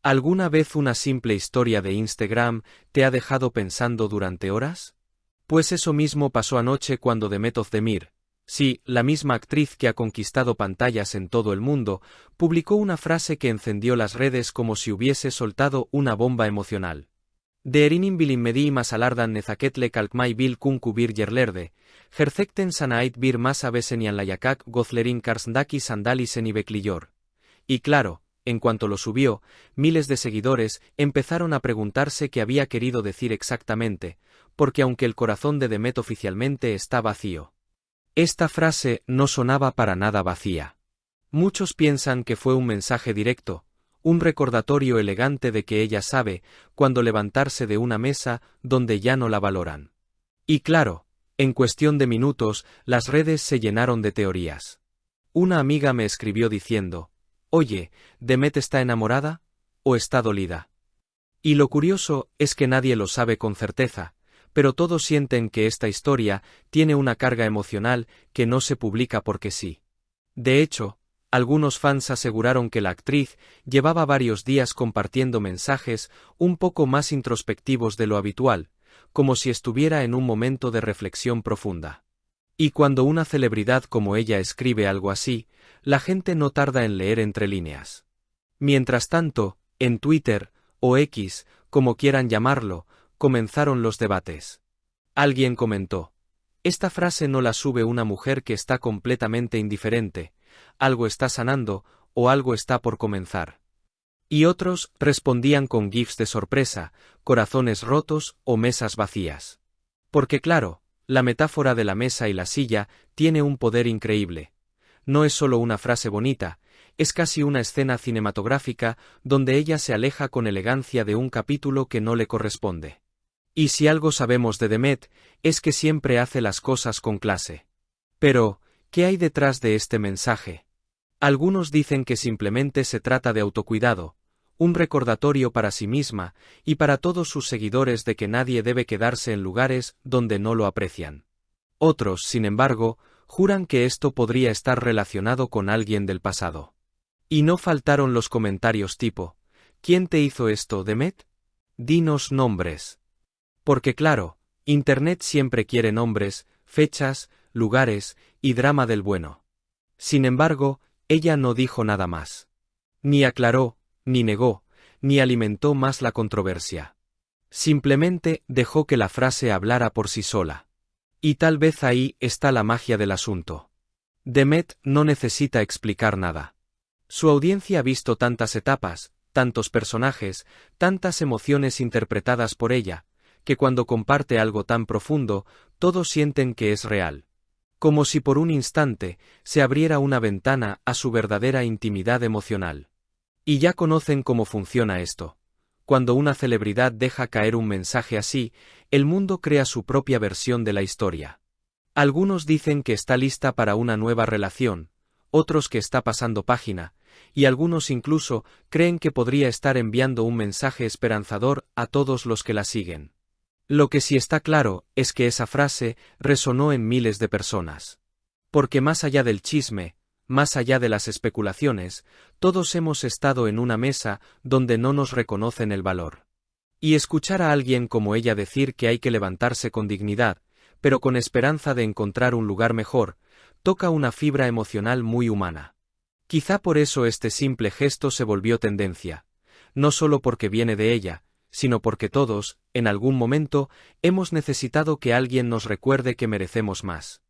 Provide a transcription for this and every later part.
¿Alguna vez una simple historia de Instagram te ha dejado pensando durante horas? Pues eso mismo pasó anoche cuando Demet Özdemir, sí, la misma actriz que ha conquistado pantallas en todo el mundo, publicó una frase que encendió las redes como si hubiese soltado una bomba emocional. Deerinin bilinmedi masalardan nezaketle kalkmai bil kunku bir yerlerde, gercekten sanait bir masa besenian layakak gozlerin karsndaki sandalisen y beklillor. Y claro, en cuanto lo subió, miles de seguidores empezaron a preguntarse qué había querido decir exactamente, porque aunque el corazón de Demet oficialmente está vacío, esta frase no sonaba para nada vacía. Muchos piensan que fue un mensaje directo, un recordatorio elegante de que ella sabe cuándo levantarse de una mesa donde ya no la valoran. Y claro, en cuestión de minutos, las redes se llenaron de teorías. Una amiga me escribió diciendo: «Oye, ¿Demet está enamorada? ¿O está dolida?». Y lo curioso es que nadie lo sabe con certeza, pero todos sienten que esta historia tiene una carga emocional que no se publica porque sí. De hecho, algunos fans aseguraron que la actriz llevaba varios días compartiendo mensajes un poco más introspectivos de lo habitual, como si estuviera en un momento de reflexión profunda. Y cuando una celebridad como ella escribe algo así, la gente no tarda en leer entre líneas. Mientras tanto, en Twitter, o X, como quieran llamarlo, comenzaron los debates. Alguien comentó: «Esta frase no la sube una mujer que está completamente indiferente, algo está sanando, o algo está por comenzar». Y otros respondían con gifs de sorpresa, corazones rotos o mesas vacías. Porque claro, la metáfora de la mesa y la silla tiene un poder increíble. No es solo una frase bonita, es casi una escena cinematográfica donde ella se aleja con elegancia de un capítulo que no le corresponde. Y si algo sabemos de Demet, es que siempre hace las cosas con clase. Pero, ¿qué hay detrás de este mensaje? Algunos dicen que simplemente se trata de autocuidado, un recordatorio para sí misma y para todos sus seguidores de que nadie debe quedarse en lugares donde no lo aprecian. Otros, sin embargo, juran que esto podría estar relacionado con alguien del pasado. Y no faltaron los comentarios tipo: «¿Quién te hizo esto, Demet? Dinos nombres». Porque claro, Internet siempre quiere nombres, fechas, lugares y drama del bueno. Sin embargo, ella no dijo nada más. Ni aclaró, ni negó, ni alimentó más la controversia. Simplemente dejó que la frase hablara por sí sola. Y tal vez ahí está la magia del asunto. Demet no necesita explicar nada. Su audiencia ha visto tantas etapas, tantos personajes, tantas emociones interpretadas por ella, que cuando comparte algo tan profundo, todos sienten que es real. Como si por un instante se abriera una ventana a su verdadera intimidad emocional. Y ya conocen cómo funciona esto. Cuando una celebridad deja caer un mensaje así, el mundo crea su propia versión de la historia. Algunos dicen que está lista para una nueva relación, otros que está pasando página, y algunos incluso creen que podría estar enviando un mensaje esperanzador a todos los que la siguen. Lo que sí está claro es que esa frase resonó en miles de personas. Porque más allá del chisme, más allá de las especulaciones, todos hemos estado en una mesa donde no nos reconocen el valor. Y escuchar a alguien como ella decir que hay que levantarse con dignidad, pero con esperanza de encontrar un lugar mejor, toca una fibra emocional muy humana. Quizá por eso este simple gesto se volvió tendencia, no solo porque viene de ella, sino porque todos, en algún momento, hemos necesitado que alguien nos recuerde que merecemos más.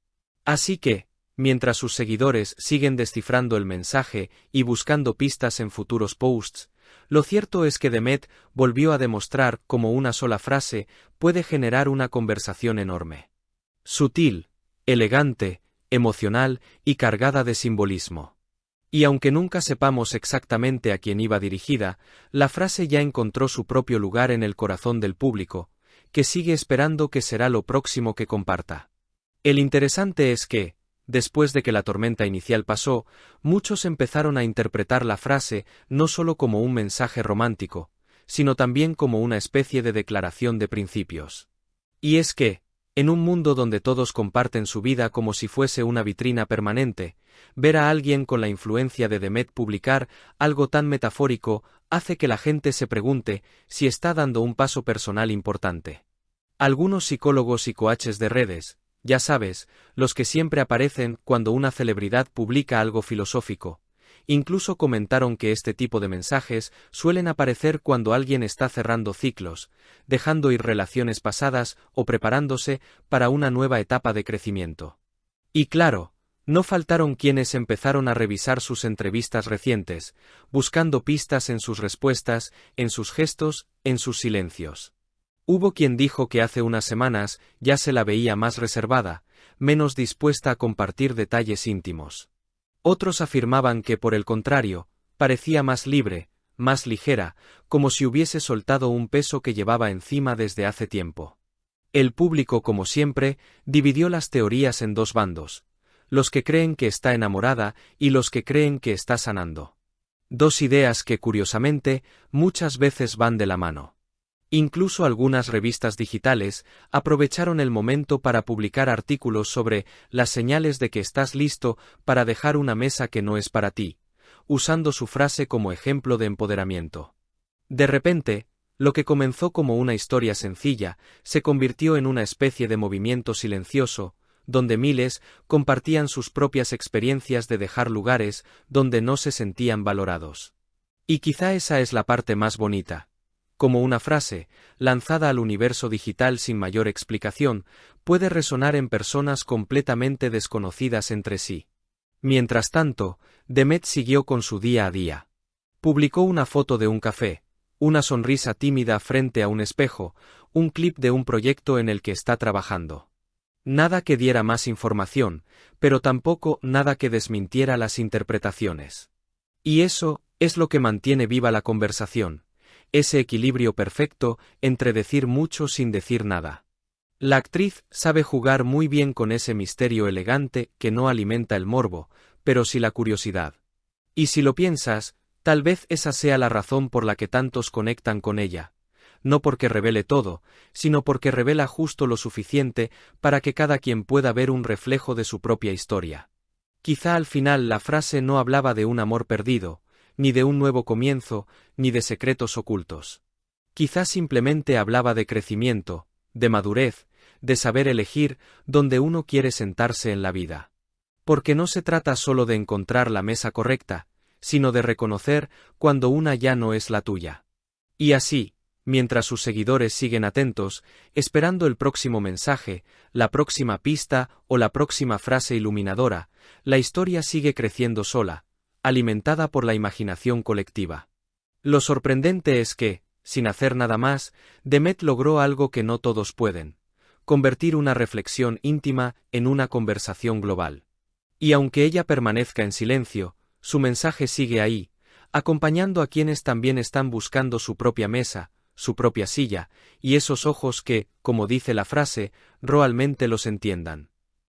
Así que, mientras sus seguidores siguen descifrando el mensaje y buscando pistas en futuros posts, lo cierto es que Demet volvió a demostrar cómo una sola frase puede generar una conversación enorme. Sutil, elegante, emocional y cargada de simbolismo. Y aunque nunca sepamos exactamente a quién iba dirigida, la frase ya encontró su propio lugar en el corazón del público, que sigue esperando que será lo próximo que comparta. El interesante es que, después de que la tormenta inicial pasó, muchos empezaron a interpretar la frase no solo como un mensaje romántico, sino también como una especie de declaración de principios. Y es que, en un mundo donde todos comparten su vida como si fuese una vitrina permanente, ver a alguien con la influencia de Demet publicar algo tan metafórico hace que la gente se pregunte si está dando un paso personal importante. Algunos psicólogos y coaches de redes, ya sabes, los que siempre aparecen cuando una celebridad publica algo filosófico, incluso comentaron que este tipo de mensajes suelen aparecer cuando alguien está cerrando ciclos, dejando ir relaciones pasadas o preparándose para una nueva etapa de crecimiento. Y claro, no faltaron quienes empezaron a revisar sus entrevistas recientes, buscando pistas en sus respuestas, en sus gestos, en sus silencios. Hubo quien dijo que hace unas semanas ya se la veía más reservada, menos dispuesta a compartir detalles íntimos. Otros afirmaban que, por el contrario, parecía más libre, más ligera, como si hubiese soltado un peso que llevaba encima desde hace tiempo. El público, como siempre, dividió las teorías en dos bandos: los que creen que está enamorada y los que creen que está sanando. Dos ideas que, curiosamente, muchas veces van de la mano. Incluso algunas revistas digitales aprovecharon el momento para publicar artículos sobre las señales de que estás listo para dejar una mesa que no es para ti, usando su frase como ejemplo de empoderamiento. De repente, lo que comenzó como una historia sencilla se convirtió en una especie de movimiento silencioso, donde miles compartían sus propias experiencias de dejar lugares donde no se sentían valorados. Y quizá esa es la parte más bonita. Como una frase, lanzada al universo digital sin mayor explicación, puede resonar en personas completamente desconocidas entre sí. Mientras tanto, Demet siguió con su día a día. Publicó una foto de un café, una sonrisa tímida frente a un espejo, un clip de un proyecto en el que está trabajando. Nada que diera más información, pero tampoco nada que desmintiera las interpretaciones. Y eso es lo que mantiene viva la conversación. Ese equilibrio perfecto entre decir mucho sin decir nada. La actriz sabe jugar muy bien con ese misterio elegante que no alimenta el morbo, pero sí la curiosidad. Y si lo piensas, tal vez esa sea la razón por la que tantos conectan con ella. No porque revele todo, sino porque revela justo lo suficiente para que cada quien pueda ver un reflejo de su propia historia. Quizá al final la frase no hablaba de un amor perdido, ni de un nuevo comienzo, ni de secretos ocultos. Quizá simplemente hablaba de crecimiento, de madurez, de saber elegir dónde uno quiere sentarse en la vida. Porque no se trata solo de encontrar la mesa correcta, sino de reconocer cuando una ya no es la tuya. Y así, mientras sus seguidores siguen atentos, esperando el próximo mensaje, la próxima pista o la próxima frase iluminadora, la historia sigue creciendo sola, alimentada por la imaginación colectiva. Lo sorprendente es que, sin hacer nada más, Demet logró algo que no todos pueden: convertir una reflexión íntima en una conversación global. Y aunque ella permanezca en silencio, su mensaje sigue ahí, acompañando a quienes también están buscando su propia mesa, su propia silla, y esos ojos que, como dice la frase, realmente los entiendan.